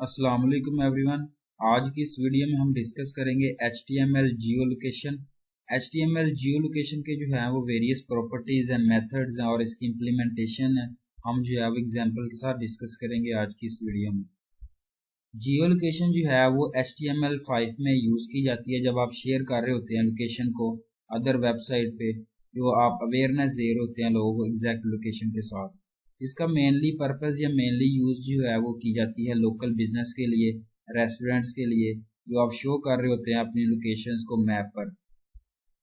अस्सलाम वालेकुम एवरीवन। आज की इस वीडियो में हम डिस्कस करेंगे HTML जियो लोकेशन। HTML जियो लोकेशन के जो है वो वेरियस प्रॉपर्टीज़ हैं, मेथड्स हैं और इसकी इम्प्लीमेंटेशन है। हम जो है वो एग्जांपल के साथ डिस्कस करेंगे आज की इस वीडियो में। जियो लोकेशन जो है वो HTML5 में यूज़ की जाती है जब आप शेयर कर रहे होते हैं लोकेशन को अदर वेबसाइट पे, जो आप अवेयरनेस दे रहे होते हैं लोगों को एग्जैक्ट लोकेशन के साथ। इसका मेनली पर्पस या मेनली यूज़ जो है वो की जाती है लोकल बिजनेस के लिए, रेस्टोरेंट्स के लिए, जो आप शो कर रहे होते हैं अपनी लोकेशंस को मैप पर।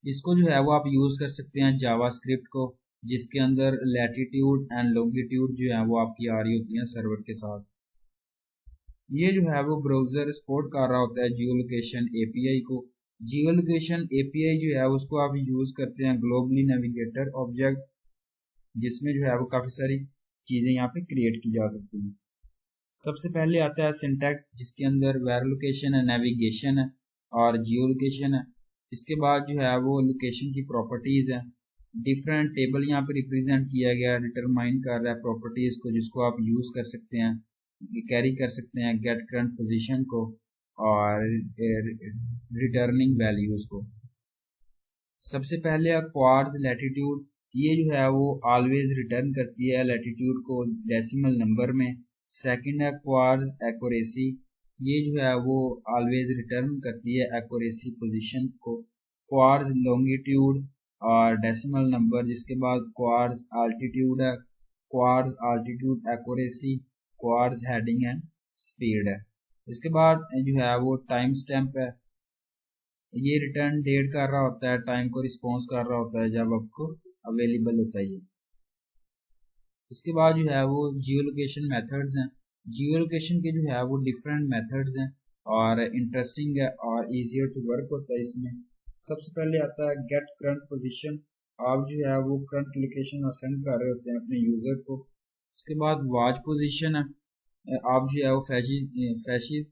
इसको जो है वो आप यूज़ कर सकते हैं जावास्क्रिप्ट को, जिसके अंदर लैटिट्यूड एंड लॉन्गिट्यूड जो है वो आपकी आ रही होती हैं सर्वर के साथ। ये जो है वो ब्राउज़र सपोर्ट कर रहा होता है जियो लोकेशन एपीआई को। जियो लोकेशन एपीआई जो है उसको आप यूज़ करते हैं ग्लोबली नेविगेटर ऑब्जेक्ट, जिसमें जो है वो काफ़ी सारी चीज़ें यहाँ पे क्रिएट की जा सकती हैं। सबसे पहले आता है सिंटैक्स, जिसके अंदर वेर लोकेशन है, नेविगेशन है और जियो लोकेशन है। इसके बाद जो है वो लोकेशन की प्रॉपर्टीज़ है। डिफरेंट टेबल यहाँ पे रिप्रेजेंट किया गया है, डिटरमाइन कर रहा है प्रॉपर्टीज़ को, जिसको आप यूज़ कर सकते हैं, कैरी कर सकते हैं गेट करंट पोजीशन को और रिटर्निंग वैल्यूज़ को। सबसे पहले क्वार्ट्स लैटिट्यूड, ये जो है वो ऑलवेज रिटर्न करती है लैटिट्यूड को डेसिमल नंबर में। सेकंड है क्वार्ट्स एक्यूरेसी, ये जो है वो ऑलवेज रिटर्न करती है एक्यूरेसी पोजीशन को। क्वार्ट्स लॉन्गिट्यूड और डेसिमल नंबर, जिसके बाद क्वार्ट्स अल्टीट्यूड है, quartz altitude accuracy, quartz heading and speed है। इसके बाद जो है वो टाइम स्टैम्प है, ये रिटर्न डेट कर रहा होता है, टाइम को रिस्पॉन्स कर रहा होता है जब आपको अवेलेबल होता है ये। इसके बाद जो है वो जियो लोकेशन मेथड्स हैं। जियो लोकेशन के जो है वो डिफरेंट मेथड्स हैं और इंटरेस्टिंग है और इजियर टू वर्क होता है इसमें। सबसे पहले आता है गेट करंट पोजीशन। आप जो है वो करंट लोकेशन असेंड कर रहे होते हैं अपने यूज़र को। इसके बाद वॉच पोजीशन है, आप जो है वो फैशिज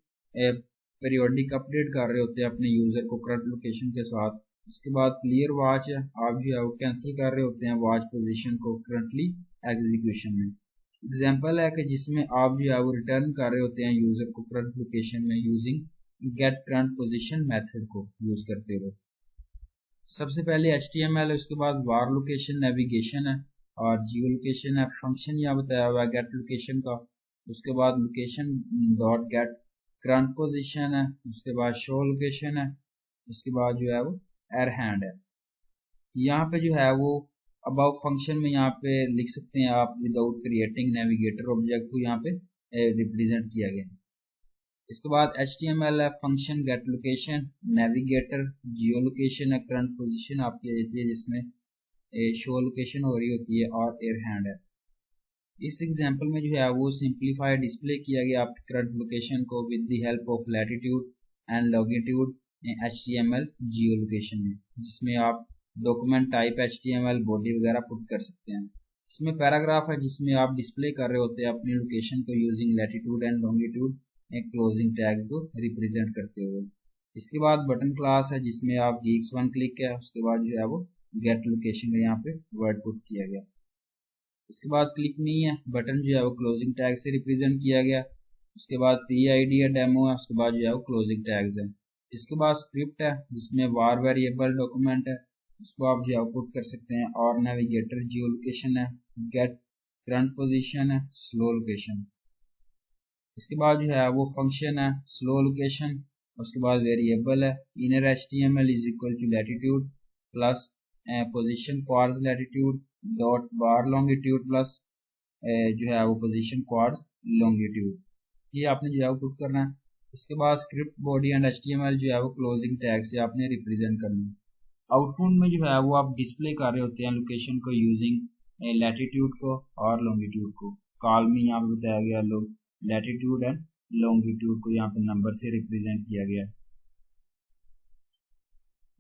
पीरियोडिक अपडेट कर रहे होते हैं अपने यूज़र को करंट लोकेशन के साथ। इसके बाद क्लियर वॉच है, आप जो है वो कैंसिल कर रहे होते हैं वॉच पोजीशन को करंटली एग्जीक्यूशन में। एग्जांपल है कि जिसमें आप जो है वो रिटर्न कर रहे होते हैं यूज़र को करंट लोकेशन में using get current position method को यूज़ करते हुए। सबसे पहले HTML है, उसके बाद वार लोकेशन नेविगेशन है और जियो लोकेशन है। फंक्शन यहाँ बताया हुआ है गेट लोकेशन का। उसके बाद location dot gate current position है, उसके बाद शो लोकेशन है, उसके बाद जो है वो एर हैंड है। यहाँ पे जो है वो अबाउट फंक्शन में यहाँ पे लिख सकते हैं आप विदाउट क्रिएटिंग नेविगेटर ऑब्जेक्ट को यहाँ पे रिप्रेजेंट किया गया। इसके बाद HTML है फंक्शन गेट लोकेशन, नेविगेटर, जियो लोकेशन है, करंट पोजीशन आपकी रहती है जिसमें शो लोकेशन हो रही होती है और एर हैंड है। इस एग्जांपल में जो है वो सिंप्लीफाइड डिस्प्ले किया गया आपकी करंट लोकेशन को with the help of latitude and longitude HTML Jio location में, जिसमें आप डॉक्यूमेंट टाइप HTML बॉडी वगैरह पुट कर सकते हैं। इसमें पैराग्राफ है जिसमें आप डिस्प्ले कर रहे होते हैं अपनी लोकेशन को यूजिंग लैटिट्यूड एंड लॉन्गिट्यूड एक क्लोजिंग टैग्स को रिप्रेजेंट करते हुए। इसके बाद बटन क्लास है जिसमें आप गीक्स वन क्लिक है, उसके बाद जो है वो गेट लोकेशन का यहाँ पे वर्ड पुट किया गया। इसके बाद क्लिक मी है, बटन जो है वो क्लोजिंग टैग से रिप्रेजेंट किया गया। उसके बाद PID है, डेमो है, उसके बाद जो है वो क्लोजिंग टैग्स है। इसके बाद स्क्रिप्ट है जिसमें वार वेरिएबल डॉक्यूमेंट है, उसको आप जो है पुट कर सकते हैं, और नेविगेटर जियो लोकेशन है, गेट करंट पोजीशन है, स्लो लोकेशन। इसके बाद जो है वो फंक्शन है स्लो लोकेशन, उसके बाद वेरिएबल है inner HTML is equal to latitude plus position coords latitude dot bar longitude plus जो है वो पोजीशन क्वार्ट्स लॉन्गिट्यूड, ये आपने जो है वो पुट करना है। इसके बाद स्क्रिप्ट बॉडी एंड HTML जो है वो क्लोजिंग टैग से आपने रिप्रेजेंट करना है। आउटपुट में जो है वो आप डिस्प्ले कर रहे होते हैं लोकेशन को यूजिंग लैटिट्यूड को और लॉन्गिट्यूड को। कॉल में यहाँ पे बताया गया लोग लैटिट्यूड एंड लॉन्गिट्यूड को यहाँ पे नंबर से रिप्रेजेंट किया गया है।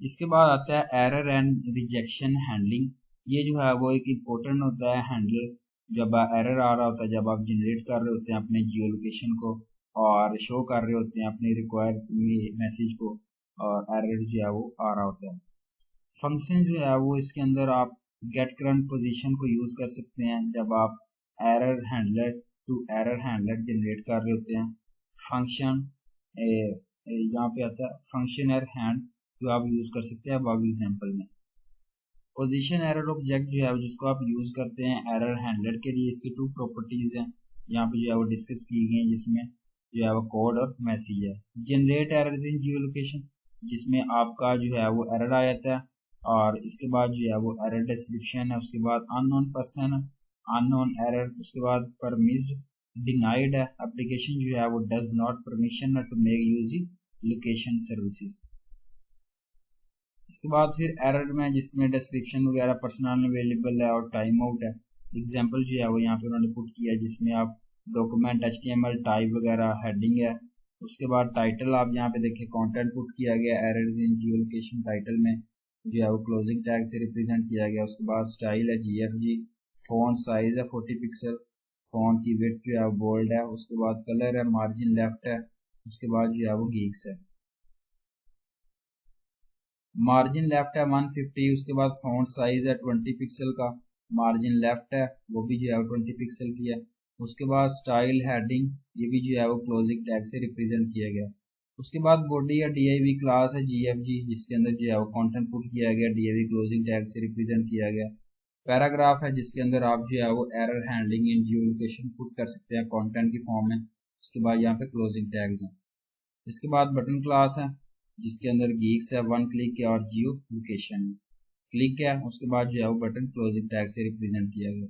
इसके बाद आता है एरर एंड रिजेक्शन हैंडलिंग। ये जो है वो एक इम्पोर्टेंट होता है हैंडल जब एरर आ रहा होता है, जब आप जनरेट कर रहे होते हैं अपने जियो लोकेशन को और शो कर रहे होते हैं अपने रिक्वायर्ड मैसेज को, और एरर जो है वो आ रहा होता है। फंक्शन जो है वो इसके अंदर आप गेट करंट पोजीशन को यूज़ कर सकते हैं जब आप error handler to error handler generate कर रहे होते हैं। फंक्शन यहाँ पे आता है फंक्शन एरर हैंड, जो आप यूज़ कर सकते हैं अब एग्जाम्पल में। पोजीशन एरर ऑब्जेक्ट जो है जिसको आप यूज़ करते हैं एरर हैंडलर के लिए, इसकी 2 प्रॉपर्टीज़ हैं यहाँ पे जो है वो डिस्कस की गई हैं, जिसमें जो है वो कोड और मैसेज है। Generate errors in Jio location, जिसमें आपका जो है वो एरर आ जाता है, और इसके बाद जो है वो एरर डिस्क्रिप्शन है, उसके बाद अननोन पर्सन, अननोन एरर, उसके बाद परमिस्ड, डिनाइड है, एप्लीकेशन जो है वो does not permission to make use location services. इसके बाद फिर एरर में जिसमें डिस्क्रिप्शन वगैरह पर्सनल अवेलेबल है और टाइम आउट है। एग्जांपल जो है वो यहाँ पे उन्होंने पुट किया है, जिसमें आप डॉक्यूमेंट HTML टाइप वगैरह हेडिंग है। उसके बाद टाइटल आप यहाँ पे देखिए कंटेंट पुट किया गया errors in Jio location, title में जो है वो क्लोजिंग टैग से रिप्रेजेंट किया गया। उसके बाद स्टाइल है GFG, फ़ॉन्ट साइज है 40 पिक्सल, फ़ॉन्ट की विड्थ जो है बोल्ड है। उसके बाद कलर है मार्जिन लेफ्ट है। उसके बाद जो है वो गीक्स है, मार्जिन लेफ्ट है 150। उसके बाद फ़ॉन्ट साइज है 20 पिक्सल का, मार्जिन लेफ्ट है वो भी जो है 20 पिक्सल की है। उसके बाद स्टाइल हेडिंग, ये भी जो है वो क्लोजिंग टैग से रिप्रेजेंट किया गया। उसके बाद बॉडी या DIV क्लास है GFG, जिसके अंदर जो है वो कंटेंट पुट किया गया, DIV क्लोजिंग टैग से रिप्रेजेंट किया गया। पैराग्राफ है जिसके अंदर आप जो है वो error handling in Jio location put कर सकते हैं कंटेंट की फॉर्म में। उसके बाद यहाँ पे क्लोजिंग टैग्स हैं। इसके बाद बटन क्लास है जिसके अंदर गीक्स है, 1 क्लिक है और जियो लोकेशन है, क्लिक है। उसके बाद जो है वो बटन क्लोजिंग टैग से रिप्रेजेंट किया गया।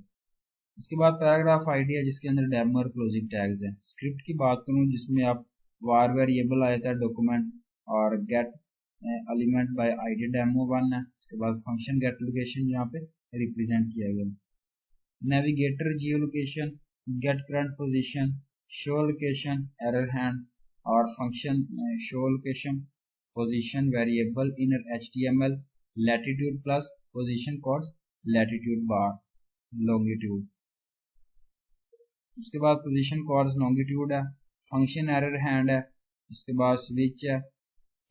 इसके बाद पैराग्राफ आईडी है जिसके अंदर डेमो और क्लोजिंग टैग्स है। स्क्रिप्ट की बात करूँ जिसमें आप वार वेरिएबल आ जाता है डॉक्यूमेंट, और gate element by ID demo 1 है। उसके बाद फंक्शन गेट लोकेशन यहाँ पे रिप्रेजेंट किया गया। नेविगेटर जियो location, get current position, show location, error hand, और function show location, position variable in HTML, latitude plus position codes, latitude bar, longitude. उसके बाद पोजीशन कोड्स लॉन्गिट्यूड है, फंक्शन एरर हैंड है। उसके बाद स्विच है,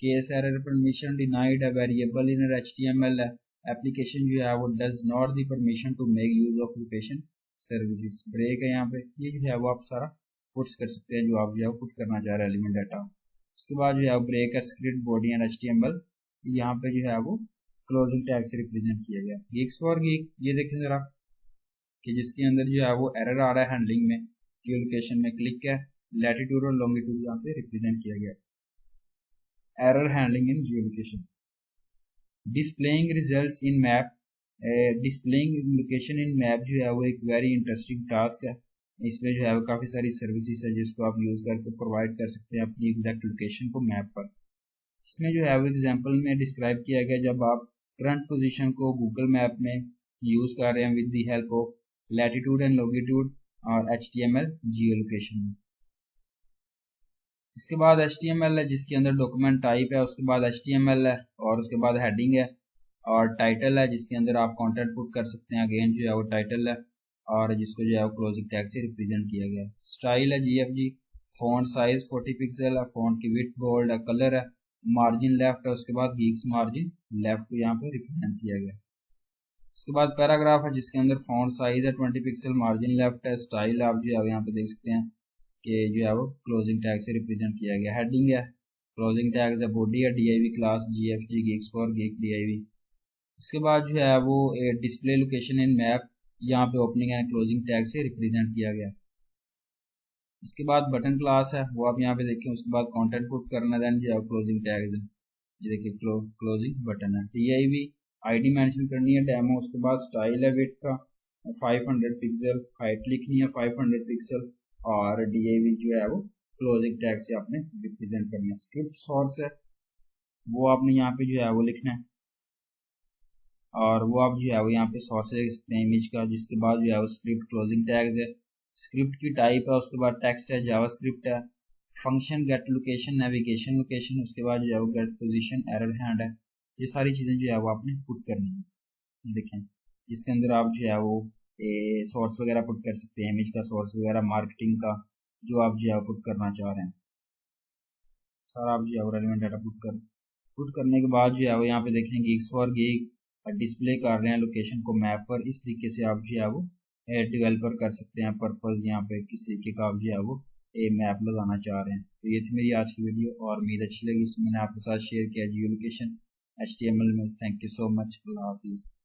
केस एरर परमिशन डिनाइड है, variable in HTML है, एप्लीकेशन जो है वो does not the permission to make use of location services, break है यहाँ पे। ये जो है वो आप सारा पुट्स कर सकते हैं जो आप जो है पुट करना चाह रहे हैं एलिमेंट डाटा। उसके बाद जो है ब्रेक है, स्क्रिप्ट बॉडी एंड HTML, यहाँ पे जो है वो क्लोजिंग टैग से रिप्रेजेंट किया गया। गीक्स फॉर गीक, ये देखें जरा कि जिसके अंदर जो है वो एरर आ रहा है हैंडलिंग में, जियो लोकेशन में क्लिक है, लैटिट्यूड और लॉन्गिट्यूड यहाँ पे रिप्रेजेंट किया गया। Error handling in Jio location. Displaying results in map, displaying location in map जो है वो एक वेरी इंटरेस्टिंग टास्क है। इसमें जो है वो काफ़ी सारी सर्विसेज है जिसको आप यूज़ करके प्रोवाइड कर सकते हैं अपनी एग्जैक्ट लोकेशन को मैप पर। इसमें जो है वो एग्जांपल में डिस्क्राइब किया गया जब आप करंट पोजीशन को गूगल मैप में यूज़ कर रहे हैं with the help of latitude and longitude और HTML जियो लोकेशन में। इसके बाद HTML है जिसके अंदर डॉक्यूमेंट टाइप है, उसके बाद HTML है, और उसके बाद हेडिंग है, और टाइटल है जिसके अंदर आप कंटेंट पुट कर सकते हैं, अगेन जो है वो टाइटल है, और जिसको जो है वो क्लोजिंग टैग से रिप्रेजेंट किया गया। स्टाइल है GFG, फॉन्ट साइज 40 पिक्सल है, फॉन्ट की विड्थ बोल्ड है, कलर है, मार्जिन लेफ्ट है। उसके बाद गीक्स मार्जिन लेफ्ट को यहाँ पे रिप्रेजेंट किया गया। उसके बाद पैराग्राफ है जिसके अंदर फॉन्ट साइज है 20 पिक्सल, मार्जिन लेफ्ट है, स्टाइल आप जो है यहाँ पे देख सकते हैं कि जो है वो क्लोजिंग टैग से रिप्रेजेंट किया गया। हेडिंग है, क्लोजिंग टैग है, बॉडी है DIV class GFG, Geeks for geek DIV। इसके बाद जो है वो डिस्प्ले लोकेशन इन मैप, यहाँ पे ओपनिंग एंड क्लोजिंग टैग से रिप्रेजेंट किया गया। इसके बाद बटन क्लास है, वो आप यहाँ पे देखें। उसके बाद कंटेंट पुट करना, देन जो है क्लोजिंग टैग्स है, ये देखिए क्लोजिंग बटन है। DIV ID मेंशन करनी है डेमो। उसके बाद स्टाइल है विड्थ का 500 पिक्सल, हाइट लिखनी है 500 पिक्सल, और DIV जो है वो क्लोजिंग टैग से आपने रिप्रेजेंट करना है। स्क्रिप्ट सोर्स है, वो आपने यहाँ पे जो है वो लिखना है, और वो आप जो है वो यहाँ पे सोर्स देख सकते हैं इमेज का। जिसके बाद जो है वो स्क्रिप्ट क्लोजिंग टैग्स है, स्क्रिप्ट की टाइप है, उसके बाद टेक्स्ट है, जावास्क्रिप्ट है, function get location, navigation location, उसके बाद जो है वो गेट पोजीशन, एरर हैंड है। ये सारी चीज़ें जो है वो आपने पुट करनी है। देखें जिसके अंदर आप जो है वो सोर्स वगैरह पुट कर सकते हैं, इमेज का सोर्स वगैरह, मार्केटिंग का जो आप जो है पुट करना चाह रहे हैं, सारा आप जो है रेलिवेंट डाटा पुट करने के बाद जो है वो यहाँ पे देखें गीक्स फॉर गीक डिस्प्ले कर रहे हैं लोकेशन को मैप पर। इस तरीके से आप जो है वो डेवलपर कर सकते हैं पर्पस, यहाँ पे किस तरीके का आप जो है वो ए मैप लगाना चाह रहे हैं। तो ये थी मेरी आज की वीडियो और उम्मीद अच्छी लगी, इसमें मैंने आपके साथ शेयर किया जियो लोकेशन HTML में। Thank you so much. अल्लाह हाफिज़।